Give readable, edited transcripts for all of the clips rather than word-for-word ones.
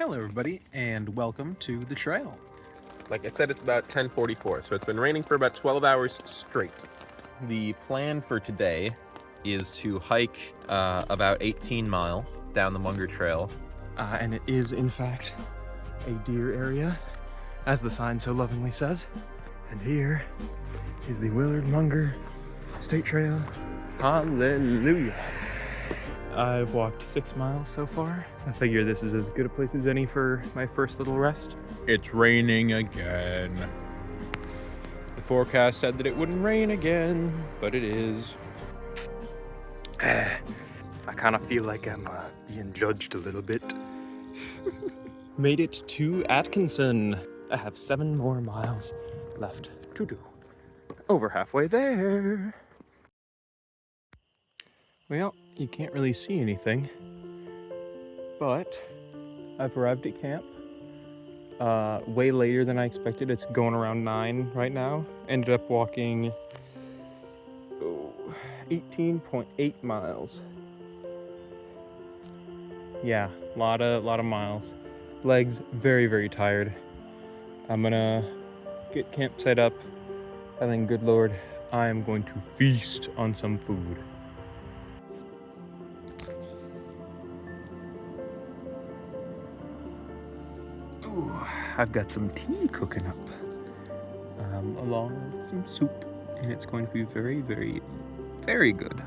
Hello everybody, and welcome to the trail. Like I said, it's about 10:44, so it's been raining for about 12 hours straight. The plan for today is to hike about 18 mile down the Munger Trail. And it is, in fact, a deer area, as the sign so lovingly says. And here is the Willard Munger State Trail. Hallelujah. I've walked 6 miles so far. I figure this is as good a place as any for my first little rest. It's raining again. The forecast said that it wouldn't rain again, but it is. I kind of feel like I'm being judged a little bit. Made it to Atkinson. I have 7 more miles left to do. Over halfway there. Well, you can't really see anything, but I've arrived at camp way later than I expected. It's going around 9 right now. Ended up walking 18.8 miles. Yeah, lot of miles. Legs very, very tired. I'm gonna get camp set up, and then good Lord, I am going to feast on some food. Ooh, I've got some tea cooking up, along with some soup, and it's going to be very, very, very good.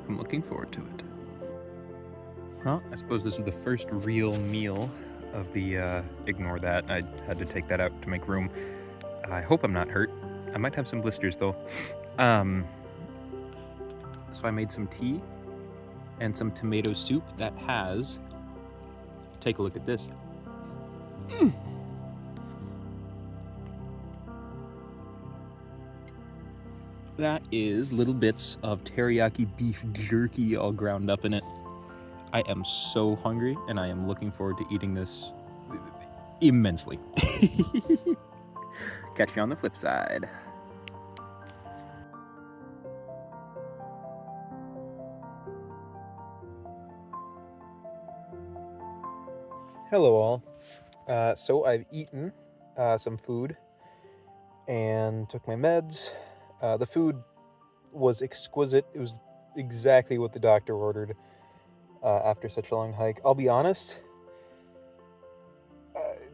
I'm looking forward to it. Well, I suppose this is the first real meal of the, ignore that. I had to take that out to make room. I hope I'm not hurt. I might have some blisters though. So I made some tea and some tomato soup that has, take a look at this. That is little bits of teriyaki beef jerky all ground up in it. I am so hungry, and I am looking forward to eating this immensely. Catch you on the flip side. Hello all. So I've eaten some food and took my meds. The food was exquisite. It was exactly what the doctor ordered. After such a long hike, I'll be honest,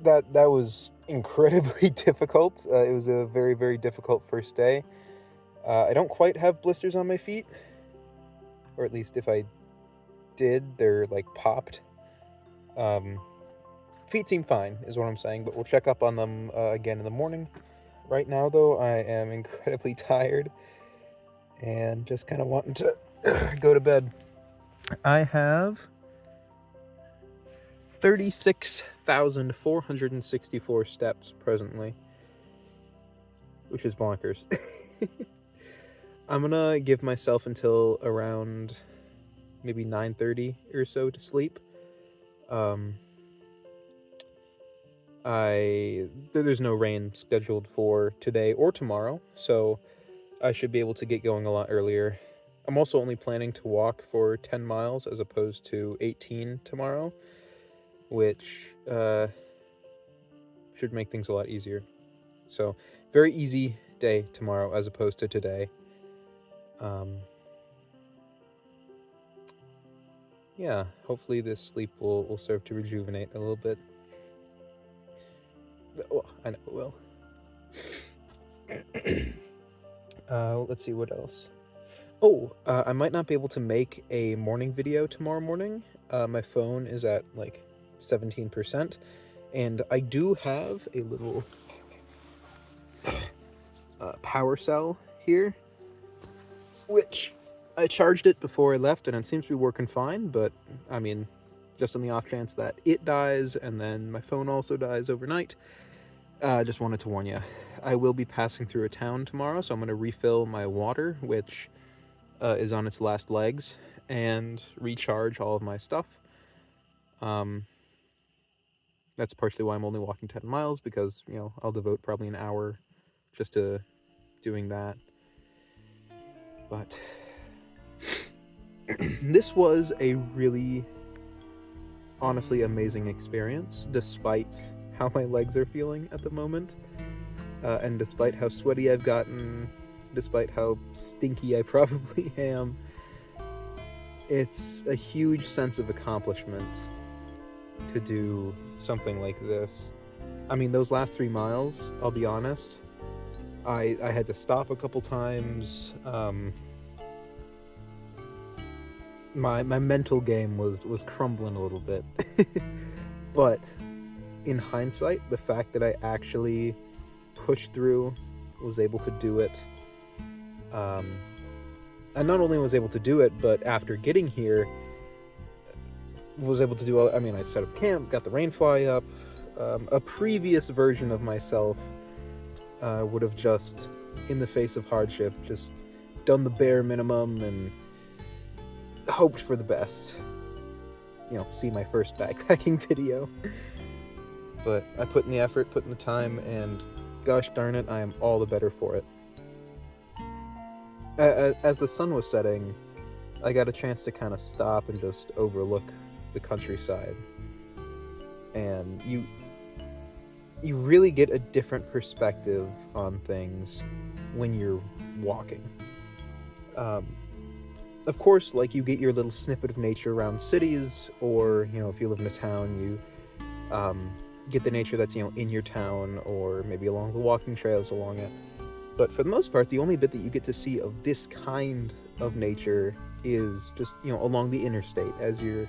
that was incredibly difficult. It was a very, very difficult first day. I don't quite have blisters on my feet, or at least if I did, they're like popped. Feet seem fine, is what I'm saying, but we'll check up on them again in the morning. Right now, though, I am incredibly tired and just kind of wanting to go to bed. I have 36,464 steps presently, which is bonkers. I'm gonna give myself until around maybe 9:30 or so to sleep. There's no rain scheduled for today or tomorrow, so I should be able to get going a lot earlier. I'm also only planning to walk for 10 miles as opposed to 18 tomorrow, which should make things a lot easier. So, very easy day tomorrow as opposed to today. Yeah, hopefully this sleep will serve to rejuvenate a little bit. Well, I know it will. Let's see what else. I might not be able to make a morning video tomorrow morning. My phone is at like 17%, and I do have a little power cell here, which I charged it before I left, and it seems to be working fine, but I mean, just on the off chance that it dies and then my phone also dies overnight, I just wanted to warn you. I will be passing through a town tomorrow, so I'm going to refill my water, which is on its last legs, and recharge all of my stuff. That's partially why I'm only walking 10 miles, because, you know, I'll devote probably an hour just to doing that. But this was a really honestly amazing experience, despite how my legs are feeling at the moment, and despite how sweaty I've gotten, despite how stinky I probably am. It's a huge sense of accomplishment to do something like this. I mean, those last 3 miles, I'll be honest, I had to stop a couple times. My mental game was crumbling a little bit. But in hindsight, the fact that I actually pushed through, was able to do it, and not only was able to do it, but after getting here, was able to do, I mean, I set up camp, got the rain fly up. A previous version of myself would have just, in the face of hardship, just done the bare minimum and hoped for the best. You know, see my first backpacking video. But I put in the effort, put in the time, and gosh darn it, I am all the better for it. As the sun was setting, I got a chance to kind of stop and just overlook the countryside. And you really get a different perspective on things when you're walking. Of course, like, you get your little snippet of nature around cities, or, you know, if you live in a town, you get the nature that's, you know, in your town, or maybe along the walking trails along it. But for the most part, the only bit that you get to see of this kind of nature is just, you know, along the interstate as you're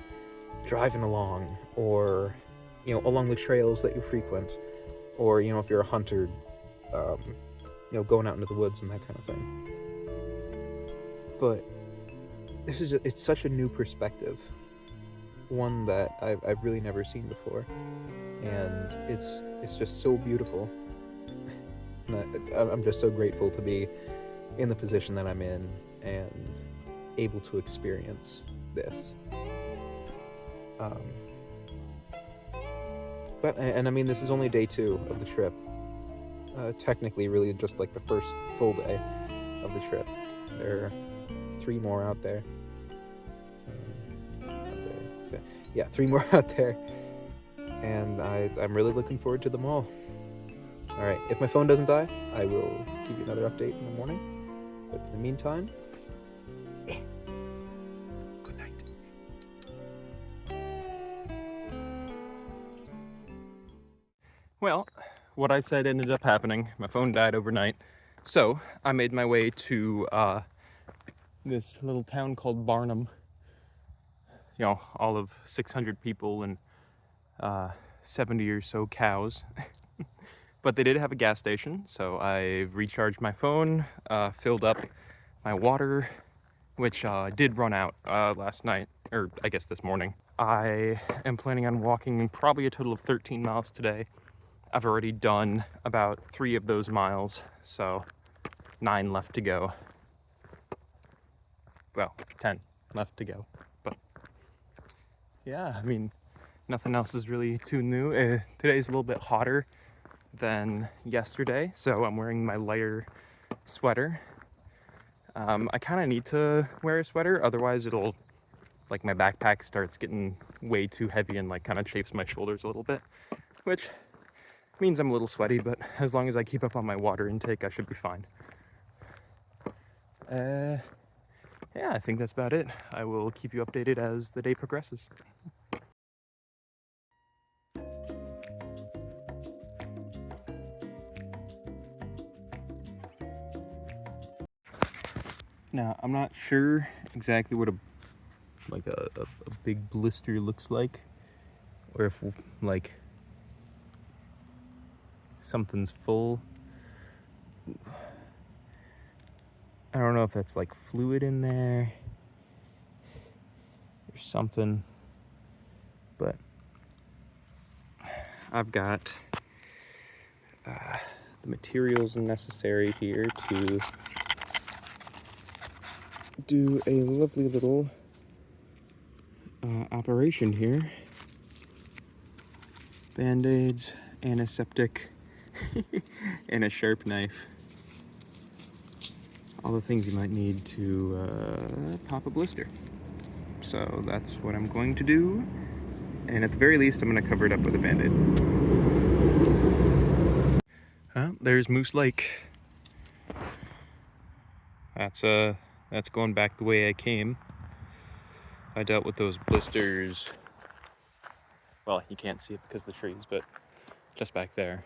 driving along, or, you know, along the trails that you frequent, or, you know, if you're a hunter, you know, going out into the woods and that kind of thing. But this is it's such a new perspective, one that I've really never seen before, and it's just so beautiful. And I'm just so grateful to be in the position that I'm in and able to experience this. But I mean, this is only day 2 of the trip. Technically, really, just like the first full day of the trip. There are 3 more out there. So, yeah, 3 more out there, and I'm really looking forward to them all. All right, if my phone doesn't die, I will give you another update in the morning. But in the meantime, good night. Well, what I said ended up happening. My phone died overnight. So I made my way to this little town called Barnum. You know, all of 600 people and 70 or so cows. But they did have a gas station, so I recharged my phone, filled up my water, which did run out last night, or I guess this morning. I am planning on walking probably a total of 13 miles today. I've already done about 3 of those miles, so 9 left to go. Well, 10 left to go, but yeah, I mean, nothing else is really too new. Today's a little bit hotter than yesterday, so I'm wearing my lighter sweater. I kind of need to wear a sweater, otherwise it'll, like, my backpack starts getting way too heavy and, like, kind of chafes my shoulders a little bit, which means I'm a little sweaty, but as long as I keep up on my water intake, I should be fine. Yeah, I think that's about it. I will keep you updated as the day progresses. Now, I'm not sure exactly what a big blister looks like, or if, like, something's full. I don't know if that's, like, fluid in there or something, but I've got the materials necessary here to do a lovely little operation here. Band-aids, antiseptic, and a sharp knife. All the things you might need to pop a blister. So that's what I'm going to do. And at the very least, I'm gonna cover it up with a Band-Aid. There's Moose Lake. That's going back the way I came. I dealt with those blisters. Well, you can't see it because of the trees, but just back there.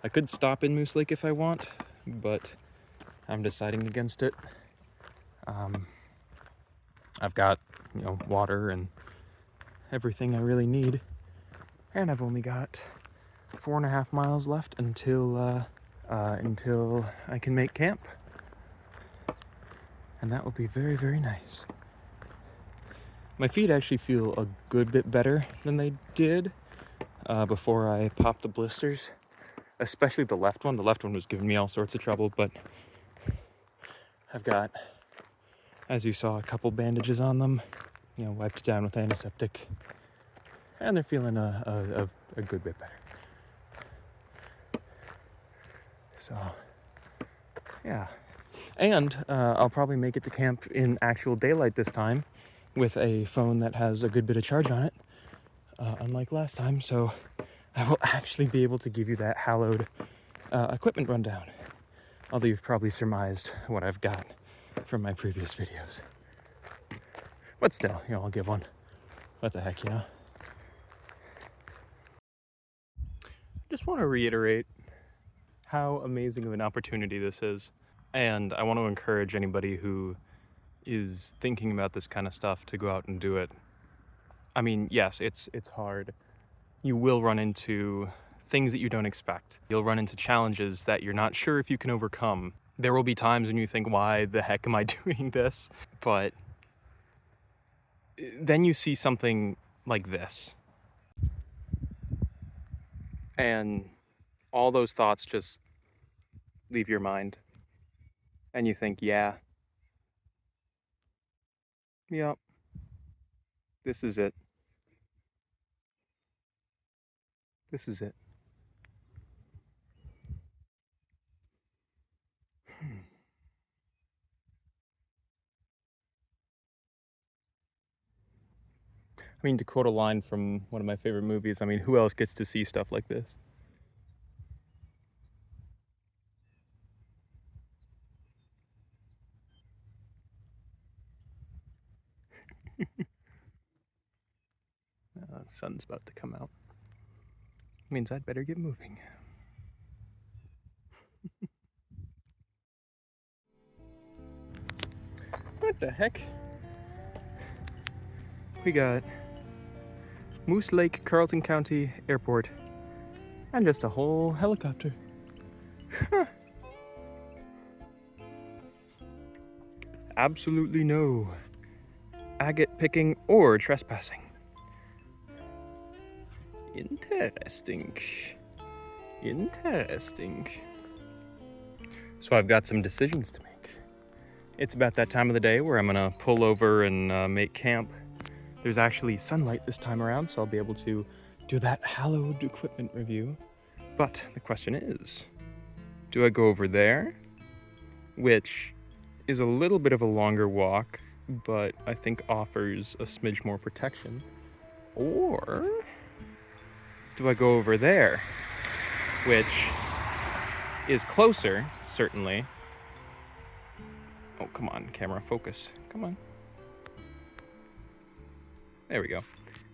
I could stop in Moose Lake if I want, but I'm deciding against it. I've got, water and everything I really need, and I've only got 4.5 miles left until I can make camp, and that will be very, very nice. My feet actually feel a good bit better than they did before I popped the blisters, especially the left one. The left one was giving me all sorts of trouble, but I've got, as you saw, a couple bandages on them, wiped it down with antiseptic, and they're feeling a good bit better. So, yeah. And I'll probably make it to camp in actual daylight this time with a phone that has a good bit of charge on it, unlike last time, so I will actually be able to give you that hallowed equipment rundown, although you've probably surmised what I've got from my previous videos. But still, I'll give one. What the heck, I just want to reiterate how amazing of an opportunity this is. And I want to encourage anybody who is thinking about this kind of stuff to go out and do it. I mean, yes, it's hard. You will run into things that you don't expect. You'll run into challenges that you're not sure if you can overcome. There will be times when you think, why the heck am I doing this? But then you see something like this, and all those thoughts just leave your mind. And you think, yep, this is it. This is it. I mean, to quote a line from one of my favorite movies, I mean, who else gets to see stuff like this? The sun's about to come out. Means I'd better get moving. What the heck? We got Moose Lake, Carleton County Airport, and just a whole helicopter. Absolutely no agate picking or trespassing. Interesting. So I've got some decisions to make. It's about that time of the day where I'm gonna pull over and make camp. There's actually sunlight this time around, so I'll be able to do that hallowed equipment review. But the question is, do I go over there, which is a little bit of a longer walk, but I think offers a smidge more protection, or do I go over there, which is closer, certainly. Oh, come on, camera, focus. Come on. There we go.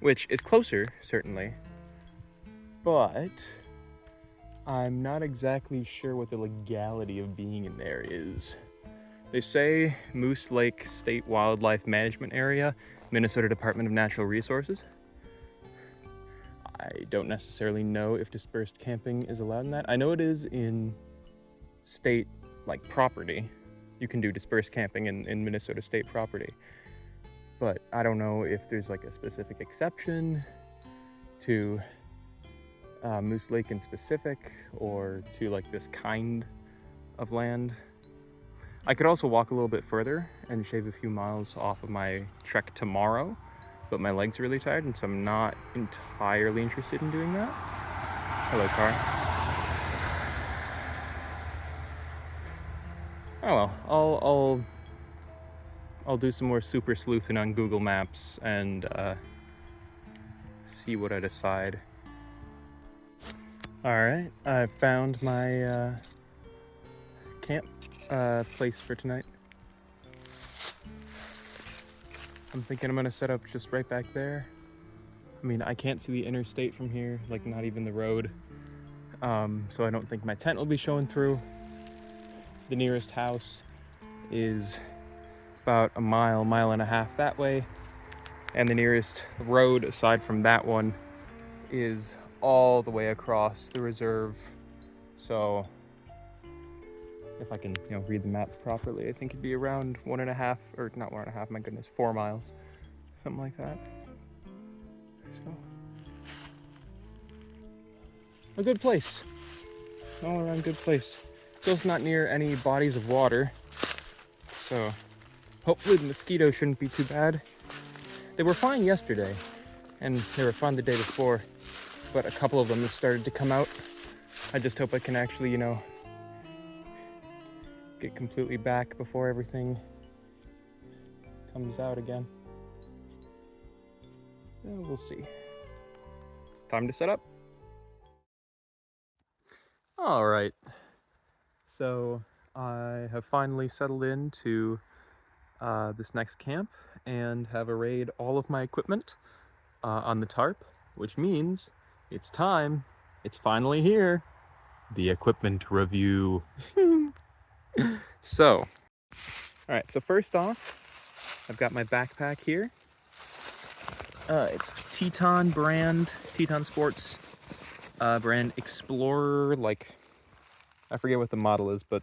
Which is closer, certainly, but I'm not exactly sure what the legality of being in there is. They say Moose Lake State Wildlife Management Area, Minnesota Department of Natural Resources. I don't necessarily know if dispersed camping is allowed in that. I know it is in state, property. You can do dispersed camping in Minnesota state property. But I don't know if there's a specific exception to Moose Lake in specific, or to this kind of land. I could also walk a little bit further and shave a few miles off of my trek tomorrow, but my legs are really tired, and so I'm not entirely interested in doing that. Hello, car. Oh well, I'll do some more super sleuthing on Google Maps and see what I decide. All right, I found my camp place for tonight. I'm thinking I'm gonna set up just right back there. I mean, I can't see the interstate from here, like not even the road. So I don't think my tent will be showing through. The nearest house is about a mile and a half that way. And the nearest road aside from that one is all the way across the reserve. So if I can, read the map properly, I think it'd be around 1.5, or not 1.5, my goodness, 4 miles, something like that. So, a good place, all around good place. Still, it's not near any bodies of water, so hopefully the mosquitoes shouldn't be too bad. They were fine yesterday, and they were fine the day before, but a couple of them have started to come out. I just hope I can actually, get completely back before everything comes out again. We'll see. Time to set up. All right. So I have finally settled into this next camp and have arrayed all of my equipment on the tarp, which means it's time. It's finally here. The equipment review. So, all right, so first off, I've got my backpack here. It's Teton Sports brand Explorer, I forget what the model is, but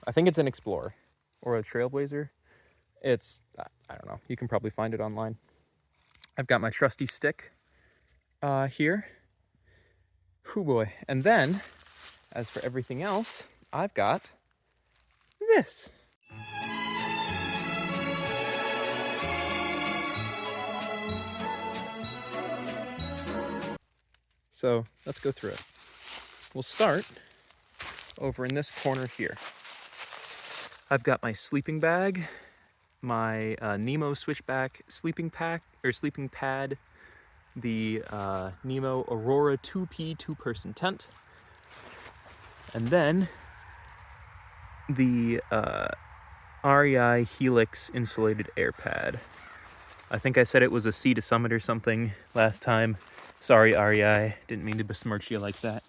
I think it's an Explorer or a Trailblazer. I don't know, you can probably find it online. I've got my trusty stick here. Hoo boy. And then, as for everything else, I've got this. So let's go through it. We'll start over in this corner here. I've got my sleeping bag, my Nemo Switchback sleeping pad, the Nemo Aurora 2P 2-person tent, and then the REI Helix insulated air pad. I think I said it was a Sea to Summit or something last time. Sorry, REI, didn't mean to besmirch you like that.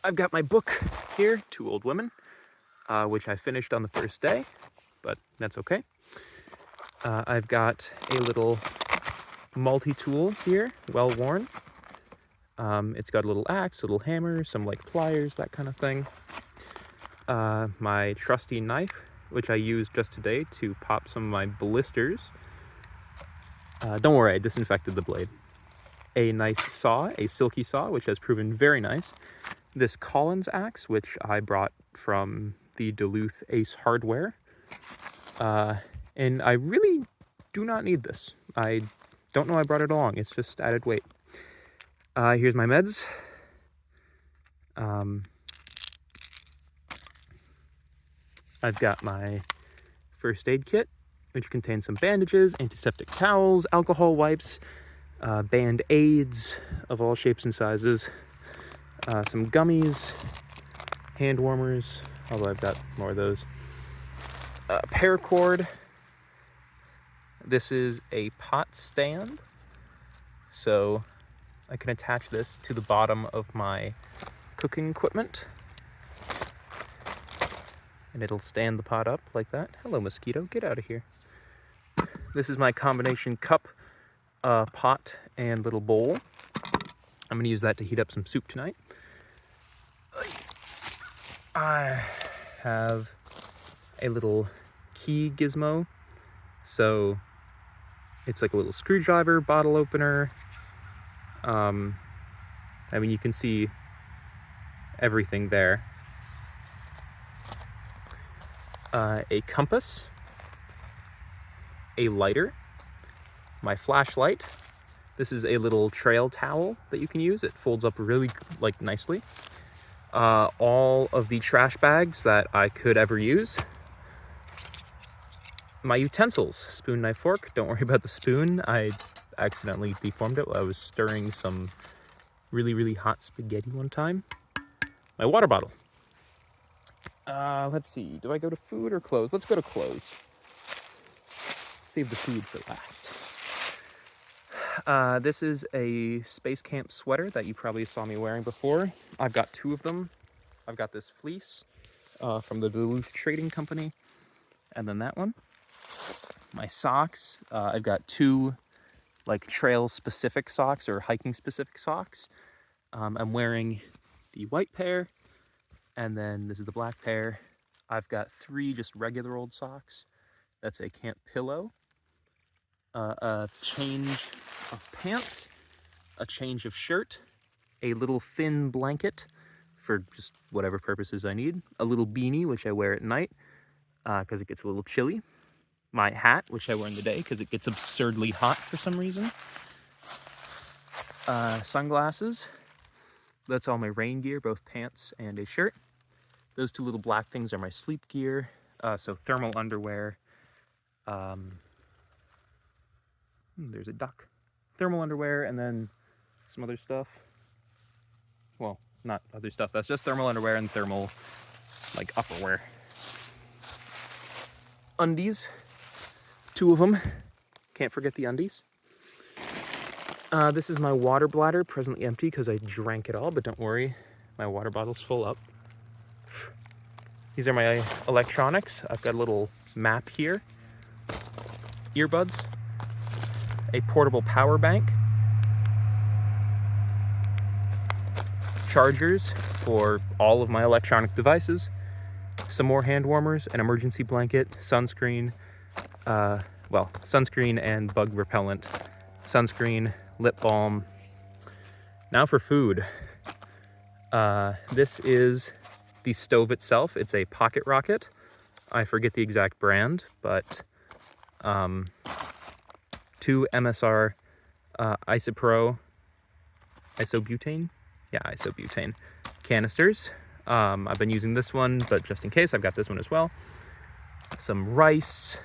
I've got my book here, Two Old Women, which I finished on the first day, but that's okay. I've got a little multi-tool here, well worn. It's got a little axe, a little hammer, some pliers, that kind of thing. My trusty knife, which I used just today to pop some of my blisters. Don't worry, I disinfected the blade. A nice saw, a silky saw, which has proven very nice. This Collins axe, which I brought from the Duluth Ace Hardware. And I really do not need this. I don't know I brought it along, it's just added weight. Here's my meds. I've got my first aid kit, which contains some bandages, antiseptic towels, alcohol wipes, Band-Aids of all shapes and sizes, some gummies, hand warmers, although I've got more of those, paracord. This is a pot stand, so I can attach this to the bottom of my cooking equipment, and it'll stand the pot up like that. Hello, mosquito, get out of here. This is my combination cup, pot, and little bowl. I'm gonna use that to heat up some soup tonight. I have a little key gizmo, so it's like a little screwdriver, bottle opener. I mean, you can see everything there. A compass, a lighter, my flashlight. This is a little trail towel that you can use. It folds up really nicely. All of the trash bags that I could ever use. My utensils, spoon, knife, fork. Don't worry about the spoon. I accidentally deformed it while I was stirring some really, really hot spaghetti one time. My water bottle. Let's see. Do I go to food or clothes? Let's go to clothes. Save the food for last. This is a Space Camp sweater that you probably saw me wearing before. I've got 2 of them. I've got this fleece from the Duluth Trading Company, and then that one. My socks, I've got 2 like trail specific socks or hiking specific socks. I'm wearing the white pair, and then this is the black pair. I've got 3 just regular old socks. That's a camp pillow, a change of pants, a change of shirt, a little thin blanket for just whatever purposes I need, a little beanie, which I wear at night because it gets a little chilly, my hat, which I wear in the day because it gets absurdly hot for some reason, sunglasses. That's all my rain gear, both pants and a shirt. Those 2 little black things are my sleep gear, so thermal underwear. There's a duck. Thermal underwear, and then some other stuff. Well, not other stuff. That's just thermal underwear and thermal, like, upperwear. Undies. 2 of them. Can't forget the undies. This is my water bladder, presently empty because I drank it all, but don't worry, my water bottle's full up. These are my electronics. I've got a little map here. Earbuds. A portable power bank. Chargers for all of my electronic devices. Some more hand warmers, an emergency blanket, sunscreen, sunscreen and bug repellent, sunscreen, lip balm. Now for food. This is the stove itself. It's a Pocket Rocket. I forget the exact brand, but 2 MSR isobutane canisters. I've been using this one, but just in case, I've got this one as well. Some rice,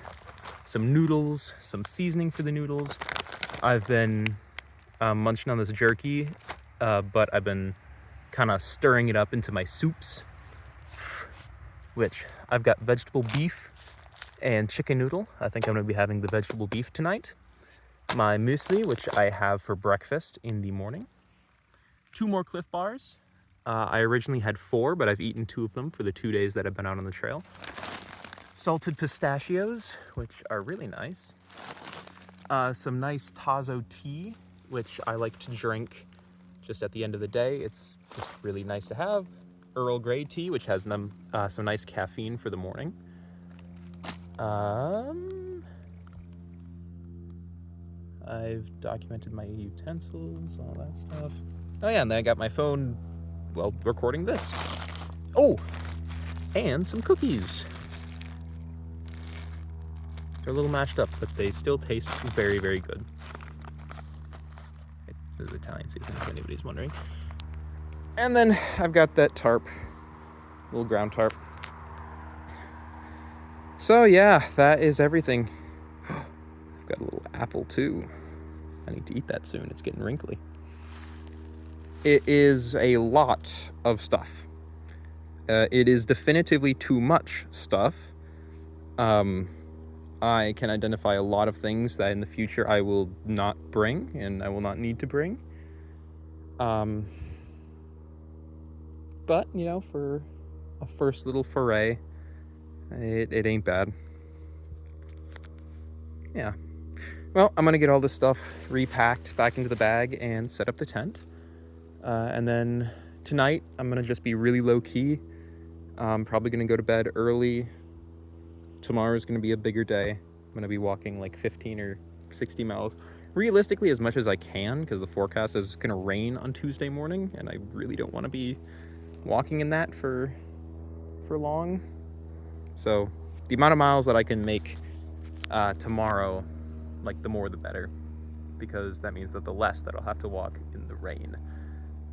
some noodles, some seasoning for the noodles. I've been munching on this jerky, but I've been kind of stirring it up into my soups, which I've got vegetable beef and chicken noodle. I think I'm going to be having the vegetable beef tonight. My muesli, which I have for breakfast in the morning. 2 more Cliff Bars. I originally had 4, but I've eaten 2 of them for the 2 days that I've been out on the trail. Salted pistachios, which are really nice. Some nice Tazo tea, which I like to drink just at the end of the day. It's just really nice to have. Earl Grey tea, which has some nice caffeine for the morning. I've documented my utensils, all that stuff. Oh yeah, and then I got my phone, well, recording this. Oh, and some cookies. They're a little mashed up, but they still taste very, very good. This is Italian season, if anybody's wondering. And then I've got that tarp, little ground tarp. So yeah, that is everything. I've got a little apple too. I need to eat that soon. It's getting wrinkly. It is a lot of stuff. It is definitively too much stuff. I can identify a lot of things that in the future I will not bring and I will not need to bring. But, you know, for a first little foray, it ain't bad. Yeah. Well, I'm going to get all this stuff repacked back into the bag and set up the tent. And then tonight, I'm going to just be really low-key. I'm probably going to go to bed early. Tomorrow's going to be a bigger day. I'm going to be walking like 15 or 60 miles. Realistically, as much as I can, because the forecast is going to rain on Tuesday morning, and I really don't want to be walking in that for long. So the amount of miles that I can make tomorrow, like the more the better, because that means that the less that I'll have to walk in the rain.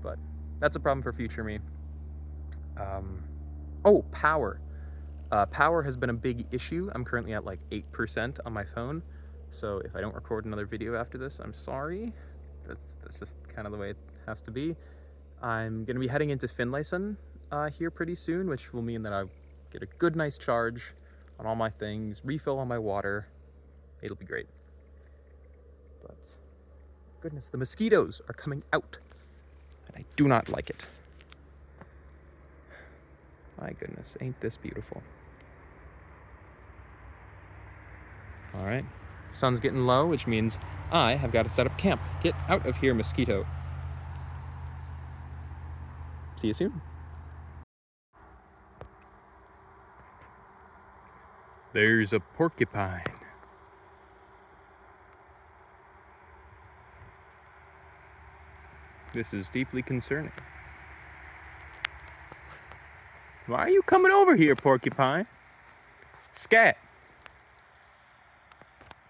But that's a problem for future me. Oh, power. Power has been a big issue. I'm currently at like 8% on my phone. So if I don't record another video after this, I'm sorry. That's just kind of the way it has to be. I'm gonna be heading into Finlayson here pretty soon, which will mean that I get a good, nice charge on all my things, refill on my water. It'll be great. But goodness, the mosquitoes are coming out, and I do not like it. My goodness, ain't this beautiful? All right, sun's getting low, which means I have got to set up camp. Get out of here, mosquito. See you soon. There's a porcupine. This is deeply concerning. Why are you coming over here, porcupine? Scat.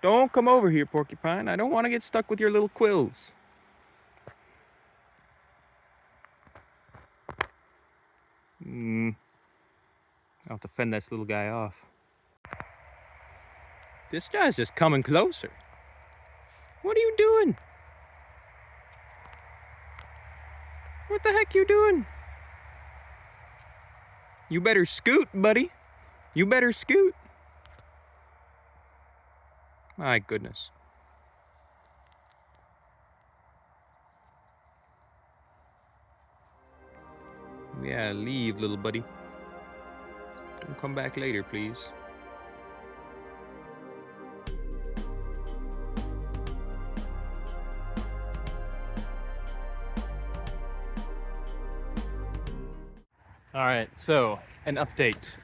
Don't come over here, porcupine. I don't want to get stuck with your little quills. I'll have to fend this little guy off. This guy's just coming closer. What are you doing? What the heck you doing? You better scoot, buddy. You better scoot. My goodness. Yeah, leave, little buddy. Don't come back later, please. All right, so an update.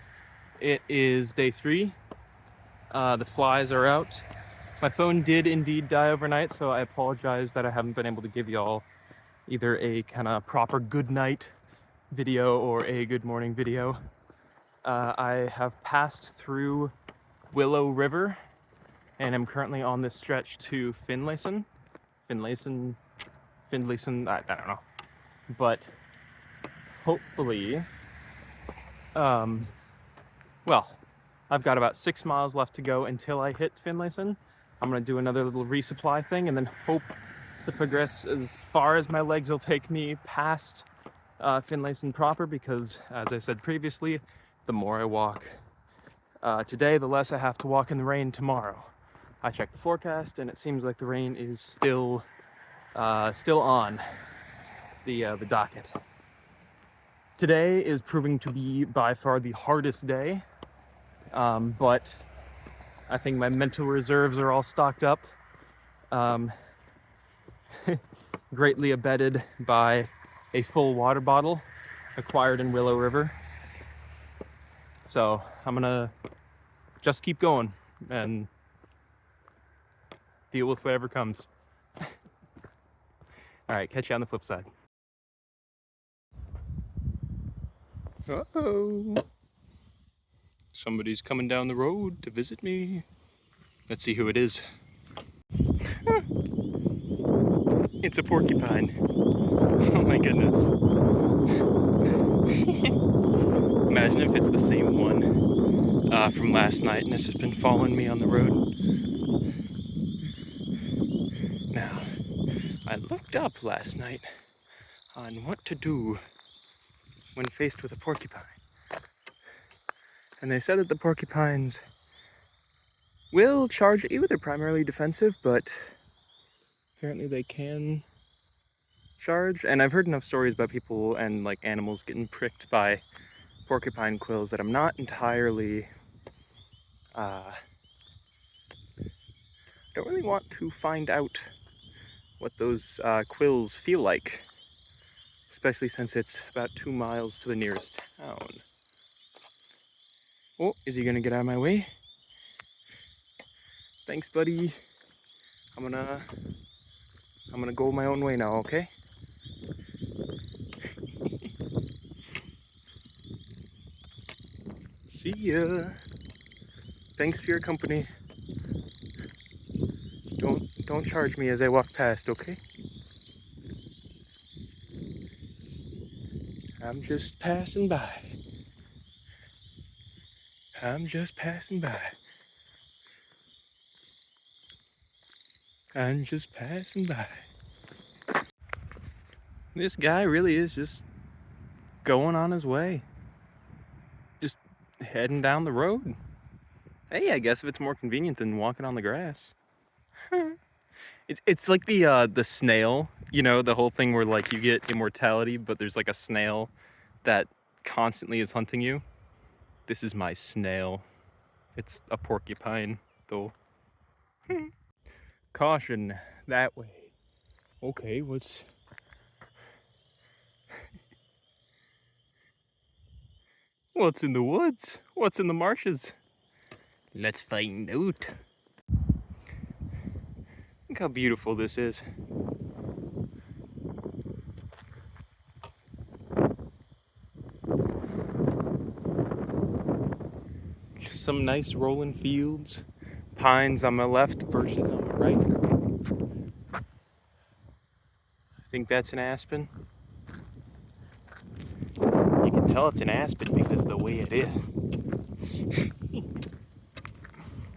It is day 3. The flies are out. My phone did indeed die overnight, so I apologize that I haven't been able to give y'all either a kind of proper good night video or a good morning video. I have passed through Willow River and I'm currently on this stretch to Finlayson, I don't know. But hopefully, well, I've got about 6 miles left to go until I hit Finlayson. I'm gonna do another little resupply thing and then hope to progress as far as my legs will take me past Finlayson proper, because as I said previously, the more I walk today, the less I have to walk in the rain tomorrow. I checked the forecast and it seems like the rain is still on the docket. Today is proving to be by far the hardest day, but I think my mental reserves are all stocked up, greatly abetted by a full water bottle acquired in Willow River. So I'm gonna just keep going and deal with whatever comes. All right, catch you on the flip side. Uh-oh. Somebody's coming down the road to visit me. Let's see who it is. It's a porcupine. Oh my goodness. Imagine if it's the same one from last night and this has been following me on the road. Now, I looked up last night on what to do when faced with a porcupine. And they said that the porcupines will charge at you. They're primarily defensive, but apparently they can charge. And I've heard enough stories about people and like animals getting pricked by porcupine quills that I'm not entirely don't really want to find out what those quills feel like, especially since it's about 2 miles to the nearest town. Oh, is he gonna get out of my way? Thanks, buddy. I'm gonna go my own way now, okay? See ya. Thanks for your company. Don't charge me as I walk past, okay? I'm just passing by. I'm just passing by. I'm just passing by. This guy really is just going on his way. Just heading down the road. Hey, I guess if it's more convenient than walking on the grass. It's like the snail, you know, the whole thing where like you get immortality, but there's like a snail that constantly is hunting you. This is my snail. It's a porcupine, though. Caution, that way. Okay, what's in the woods? What's in the marshes? Let's find out. Look how beautiful this is. Some nice rolling fields. Pines on my left, birches on my right. I think that's an aspen. You can tell it's an aspen because of the way it is.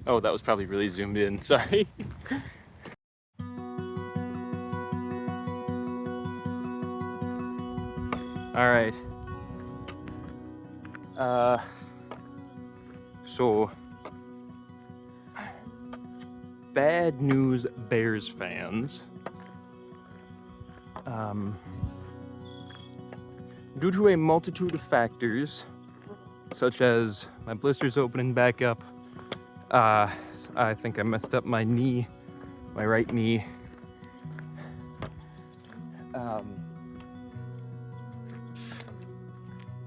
Oh, that was probably really zoomed in, sorry. All right. So bad news, Bears fans. Due to a multitude of factors, such as my blisters opening back up, I think I messed up my knee, my right knee.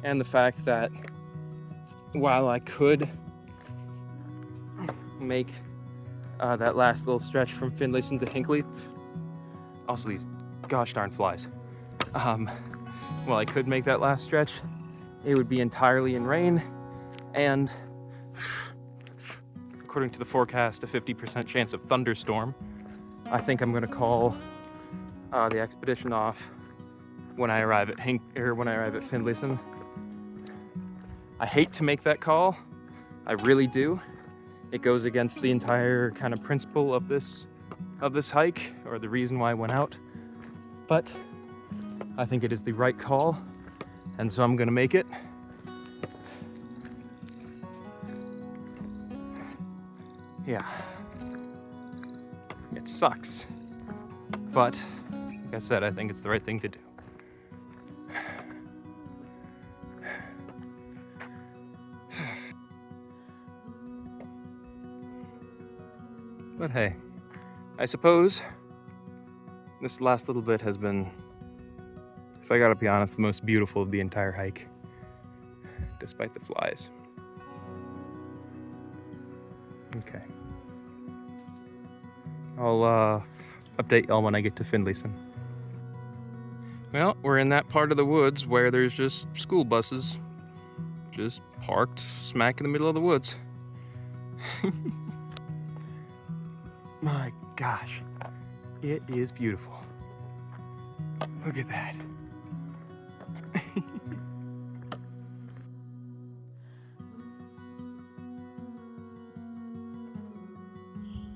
And the fact that while I could make that last little stretch from Finlayson to Hinckley, also these gosh darn flies, while I could make that last stretch, it would be entirely in rain, and according to the forecast, a 50% chance of thunderstorm. I think I'm gonna call the expedition off when I arrive at Finlayson. I hate to make that call, I really do. It goes against the entire kind of principle of this hike, or the reason why I went out, but I think it is the right call, and so I'm gonna make it. Yeah, it sucks, but like I said, I think it's the right thing to do. But hey, I suppose this last little bit has been, if I gotta be honest, the most beautiful of the entire hike, despite the flies. Okay. I'll update y'all when I get to Finlayson. Well, we're in that part of the woods where there's just school buses just parked smack in the middle of the woods. My gosh, it is beautiful. Look at that.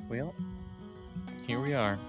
Well, here we are.